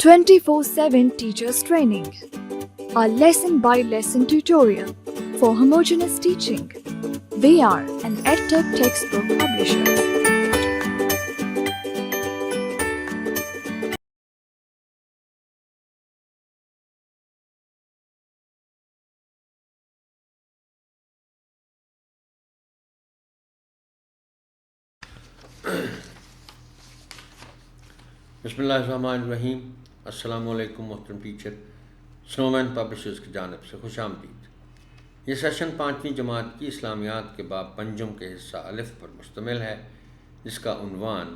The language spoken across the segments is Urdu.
24/7 teachers training. A lesson by lesson tutorial for homogeneous teaching. We are an EdTech textbook publisher. بسم اللہ الرحمن الرحیم. السلام علیکم محترم ٹیچر. سنومین پبلشرز کی جانب سے خوش آمدید. یہ سیشن 5ویں جماعت کی اسلامیات کے باب پنجم کے حصہ الف پر مشتمل ہے، جس کا عنوان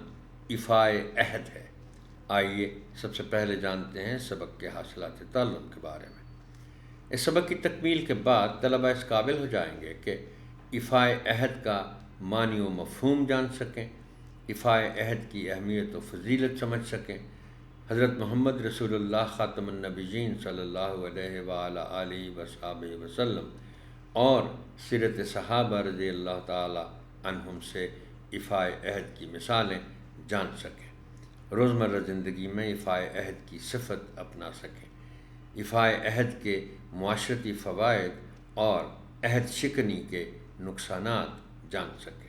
ایفائے عہد ہے. آئیے سب سے پہلے جانتے ہیں سبق کے حاصلات تعلم کے بارے میں. اس سبق کی تکمیل کے بعد طلبہ اس قابل ہو جائیں گے کہ ایفائے عہد کا معنی و مفہوم جان سکیں، ایفائے عہد کی اہمیت و فضیلت سمجھ سکیں، حضرت محمد رسول اللہ خاتم النبیین صلی اللہ علیہ وآلہ آلہ وصحبہ وسلم اور سیرت صحابہ رضی اللہ تعالی عنہم سے ایفائے عہد کی مثالیں جان سکیں، روزمرہ زندگی میں ایفائے عہد کی صفت اپنا سکیں، ایفائے عہد کے معاشرتی فوائد اور عہد شکنی کے نقصانات جان سکیں.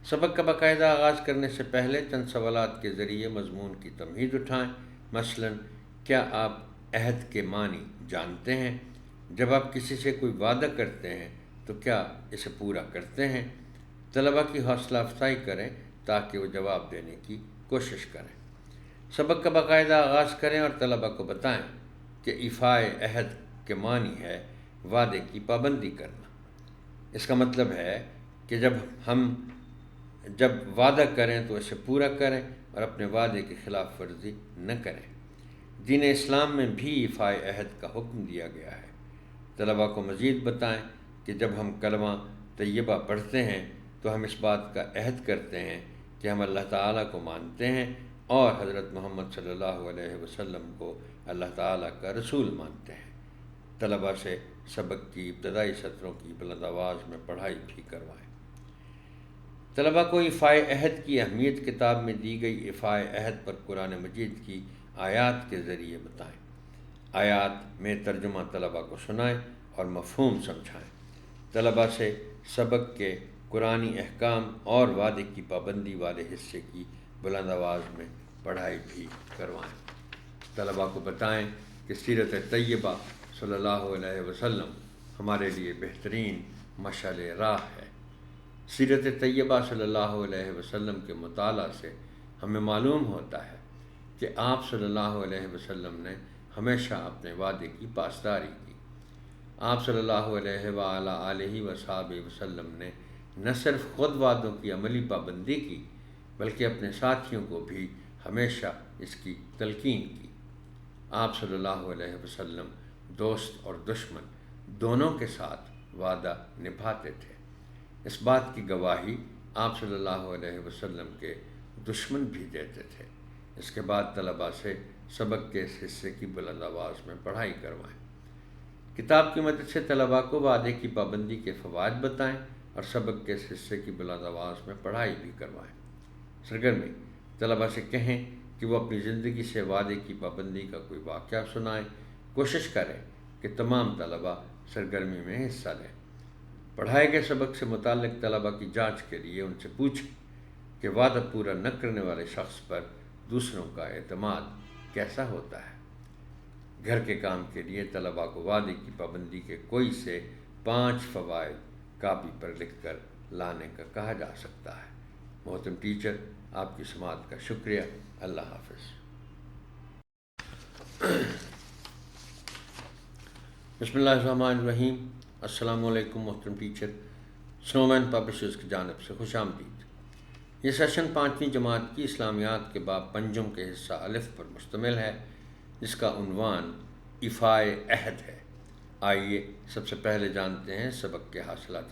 سبق کا باقاعدہ آغاز کرنے سے پہلے چند سوالات کے ذریعے مضمون کی تمہید اٹھائیں. مثلا، کیا آپ عہد کے معنی جانتے ہیں؟ جب آپ کسی سے کوئی وعدہ کرتے ہیں تو کیا اسے پورا کرتے ہیں؟ طلبہ کی حوصلہ افزائی کریں تاکہ وہ جواب دینے کی کوشش کریں. سبق کا باقاعدہ آغاز کریں اور طلبہ کو بتائیں کہ ایفائے عہد کے معنی ہے وعدے کی پابندی کرنا. اس کا مطلب ہے کہ جب وعدہ کریں تو اسے پورا کریں اور اپنے وعدے کی خلاف ورزی نہ کریں. دین اسلام میں بھی ایفائے عہد کا حکم دیا گیا ہے. طلبہ کو مزید بتائیں کہ جب ہم کلمہ طیبہ پڑھتے ہیں تو ہم اس بات کا عہد کرتے ہیں کہ ہم اللہ تعالیٰ کو مانتے ہیں اور حضرت محمد صلی اللہ علیہ وسلم کو اللہ تعالیٰ کا رسول مانتے ہیں. طلبہ سے سبق کی ابتدائی سطروں کی بلند آواز میں پڑھائی بھی کروائیں. طلبہ کو ایفائے عہد کی اہمیت کتاب میں دی گئی ایفائے عہد پر قرآن مجید کی آیات کے ذریعے بتائیں. آیات میں ترجمہ طلبہ کو سنائیں اور مفہوم سمجھائیں. طلبہ سے سبق کے قرآنی احکام اور وعدے کی پابندی والے حصے کی بلند آواز میں پڑھائی بھی کروائیں. طلبہ کو بتائیں کہ سیرت طیبہ صلی اللہ علیہ وسلم ہمارے لیے بہترین مشعل راہ ہے. سیرت طیبہ صلی اللہ علیہ وسلم کے مطالعہ سے ہمیں معلوم ہوتا ہے کہ آپ صلی اللہ علیہ وسلم نے ہمیشہ اپنے وعدے کی پاسداری کی. آپ صلی اللہ علیہ وآلہ آلہ وصحبہ وسلم نے نہ صرف خود وعدوں کی عملی پابندی کی بلکہ اپنے ساتھیوں کو بھی ہمیشہ اس کی تلقین کی. آپ صلی اللہ علیہ وسلم دوست اور دشمن دونوں کے ساتھ وعدہ نبھاتے تھے. اس بات کی گواہی آپ صلی اللہ علیہ وسلم کے دشمن بھی دیتے تھے. اس کے بعد طلبہ سے سبق کے اس حصے کی بلند آواز میں پڑھائی کروائیں. کتاب کی مدد سے طلبہ کو وعدے کی پابندی کے فوائد بتائیں اور سبق کے اس حصے کی بلند آواز میں پڑھائی بھی کروائیں. سرگرمی: طلبہ سے کہیں کہ وہ اپنی زندگی سے وعدے کی پابندی کا کوئی واقعہ سنائیں. کوشش کریں کہ تمام طلبہ سرگرمی میں حصہ لیں. پڑھائے گئے سبق سے متعلق طلبہ کی جانچ کے لیے ان سے پوچھیں کہ وعدہ پورا نہ کرنے والے شخص پر دوسروں کا اعتماد کیسا ہوتا ہے. گھر کے کام کے لیے طلبہ کو وعدے کی پابندی کے کوئی سے 5 فوائد کاپی پر لکھ کر لانے کا کہا جا سکتا ہے. محترم ٹیچر، آپ کی سماعت کا شکریہ. اللہ حافظ. بسم اللہ الرحمن الرحیم. السلام علیکم محترم ٹیچر. سنومین پبلشرز کی جانب سے خوش آمدید. یہ سیشن 5ویں جماعت کی اسلامیات کے باب پنجم کے حصہ الف پر مشتمل ہے، جس کا عنوان ایفائے عہد ہے. آئیے سب سے پہلے جانتے ہیں سبق کے حاصلات